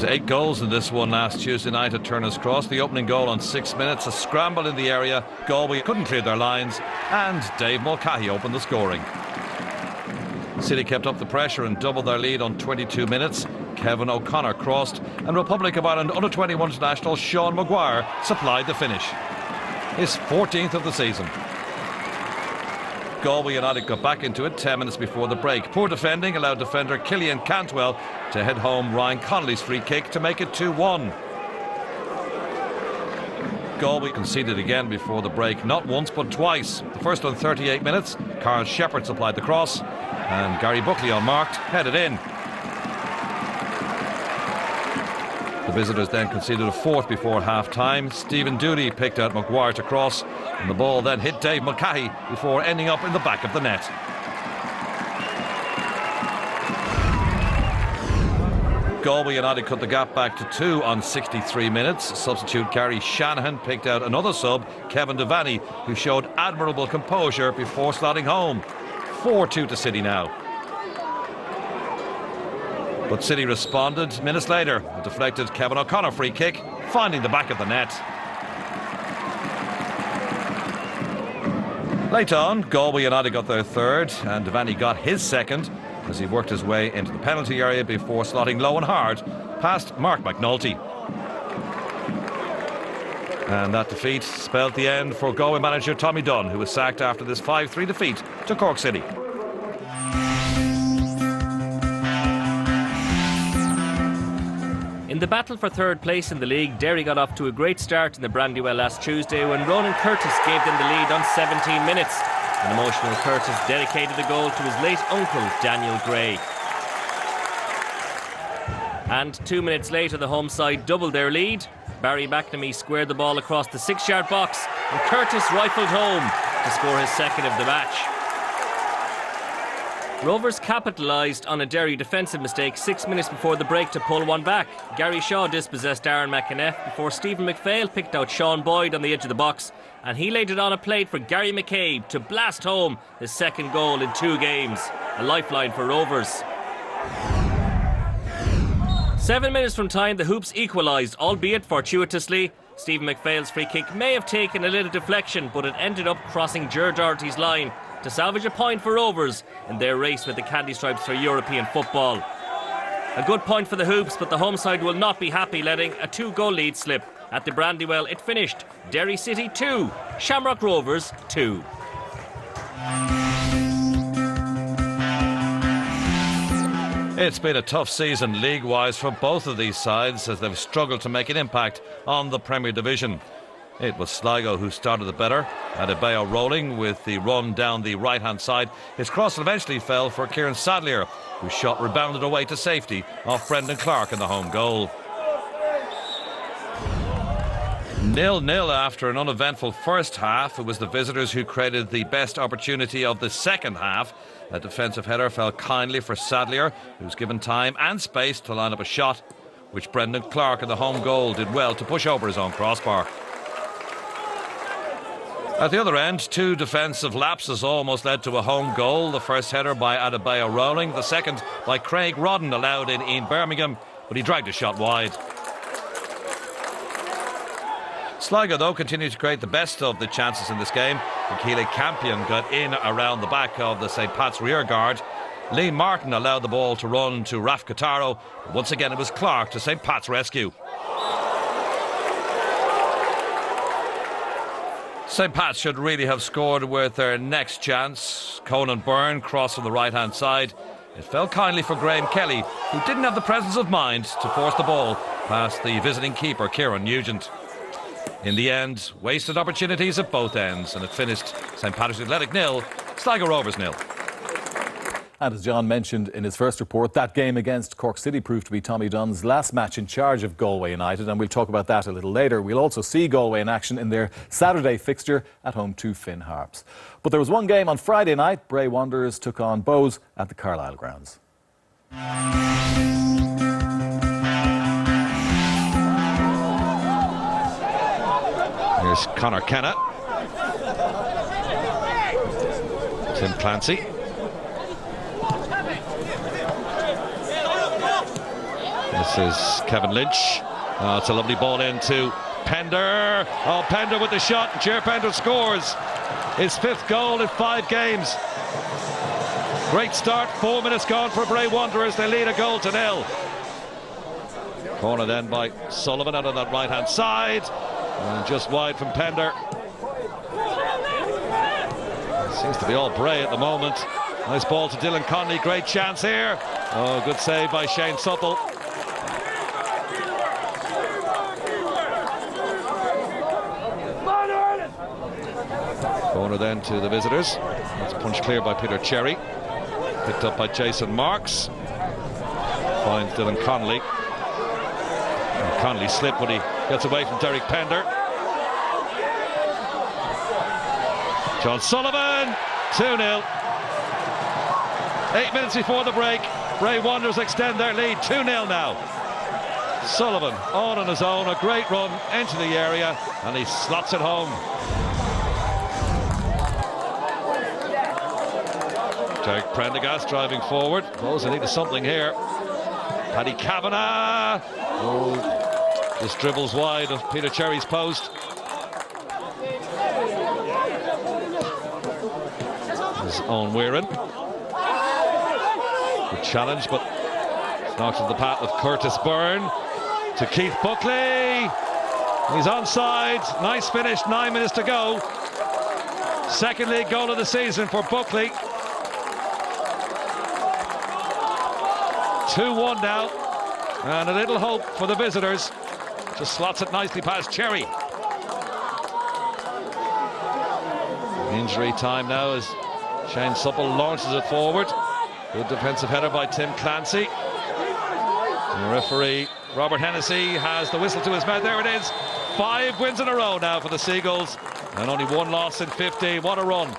8 goals in this one last Tuesday night at Turner's Cross. The opening goal on 6 minutes, a scramble in the area. Galway couldn't clear their lines, and Dave Mulcahy opened the scoring. City kept up the pressure and doubled their lead on 22 minutes. Kevin O'Connor crossed, and Republic of Ireland under-21 international Sean Maguire supplied the finish. His 14th of the season. Galway United got back into it 10 minutes before the break. Poor defending allowed defender Killian Cantwell to head home Ryan Connolly's free kick to make it 2-1. Galway conceded again before the break, not once but twice. The first on 38 minutes, Carl Shepherd supplied the cross, and Gary Buckley unmarked headed in. The visitors then conceded a fourth before half-time. Stephen Dooley picked out Maguire to cross, and the ball then hit Dave Mulcahy before ending up in the back of the net. Galway United cut the gap back to 2 on 63 minutes. Substitute Gary Shanahan picked out another sub, Kevin Devaney, who showed admirable composure before slotting home. 4-2 to City now. But City responded minutes later. A deflected Kevin O'Connor free kick, finding the back of the net. Late on, Galway United got their third, and Devaney got his second as he worked his way into the penalty area before slotting low and hard past Mark McNulty. And that defeat spelled the end for Galway manager Tommy Dunn, who was sacked after this 5-3 defeat to Cork City. In the battle for third place in the league, Derry got off to a great start in the Brandywell last Tuesday when Ronan Curtis gave them the lead on 17 minutes. An emotional Curtis dedicated the goal to his late uncle, Daniel Gray. And 2 minutes later, the home side doubled their lead. Barry McNamee squared the ball across the 6-yard box, and Curtis rifled home to score his second of the match. Rovers capitalised on a Derry defensive mistake 6 minutes before the break to pull one back. Gary Shaw dispossessed Aaron McInnes before Stephen McPhail picked out Sean Boyd on the edge of the box, and he laid it on a plate for Gary McCabe to blast home his second goal in 2 games. A lifeline for Rovers. 7 minutes from time, the Hoops equalised, albeit fortuitously. Stephen McPhail's free kick may have taken a little deflection, but it ended up crossing Ger Doherty's line to salvage a point for Rovers in their race with the Candy Stripes for European football. A good point for the Hoops, but the home side will not be happy letting a 2-goal lead slip. At the Brandywell, it finished Derry City 2, Shamrock Rovers 2. It's been a tough season league-wise for both of these sides as they've struggled to make an impact on the Premier Division. It was Sligo who started the better. Adebayo rolling with the run down the right-hand side. His cross eventually fell for Kieran Sadlier, whose shot rebounded away to safety off Brendan Clark in the home goal. 0-0 after an uneventful first half. It was the visitors who created the best opportunity of the second half. A defensive header fell kindly for Sadlier, who was given time and space to line up a shot, which Brendan Clark in the home goal did well to push over his own crossbar. At the other end, 2 defensive lapses almost led to a home goal. The first header by Adebayo Rowling, the second by Craig Rodden allowed in Ian Birmingham, but he dragged a shot wide. Sligo, though, continued to create the best of the chances in this game. Michele Campion got in around the back of the St. Pat's rear guard. Lee Martin allowed the ball to run to Raf Kataro. Once again, it was Clark to St. Pat's rescue. St. Pat's should really have scored with their next chance. Conan Byrne crossed from the right-hand side. It fell kindly for Graham Kelly, who didn't have the presence of mind to force the ball past the visiting keeper, Kieran Nugent. In the end, wasted opportunities at both ends, and it finished St. Patrick's Athletic 0, Sligo Rovers 0. And as John mentioned in his first report, that game against Cork City proved to be Tommy Dunn's last match in charge of Galway United, and we'll talk about that a little later. We'll also see Galway in action in their Saturday fixture at home to Finn Harps. But there was one game on Friday night. Bray Wanderers took on Bows at the Carlisle grounds. Here's Conor Kenna. Tim Clancy. This is Kevin Lynch. It's a lovely ball into Pender. Oh, Pender with the shot. Ger Pender scores his 5th goal in 5 games. Great start. 4 minutes gone for Bray Wanderers. They lead 1-0. Corner then by Sullivan out on that right-hand side. And just wide from Pender. Seems to be all Bray at the moment. Nice ball to Dylan Connolly. Great chance here. Oh, good save by Shane Supple. Corner then to the visitors. That's punched clear by Peter Cherry. Picked up by Jason Marks. Finds Dylan Connolly. And Connolly slipped when he gets away from Derek Pender. John Sullivan, 2-0. 8 minutes before the break. Bray Wanderers extend their lead, 2-0 now. Sullivan on his own, a great run into the area, and he slots it home. Derek Prendergast driving forward. Those in need of something here. Paddy Kavanagh. Oh, just dribbles wide of Peter Cherry's post. His own Weirin. Good challenge, but it's knocked into the path of Curtis Byrne to Keith Buckley. He's onside. Nice finish. 9 minutes to go. Second league goal of the season for Buckley. 2-1 now, and a little hope for the visitors. Just slots it nicely past Cherry. Injury time now as Shane Supple launches it forward. Good defensive header by Tim Clancy. And the referee, Robert Hennessy, has the whistle to his mouth. There it is. 5 wins in a row now for the Seagulls, and only 1 loss in 50. What a run.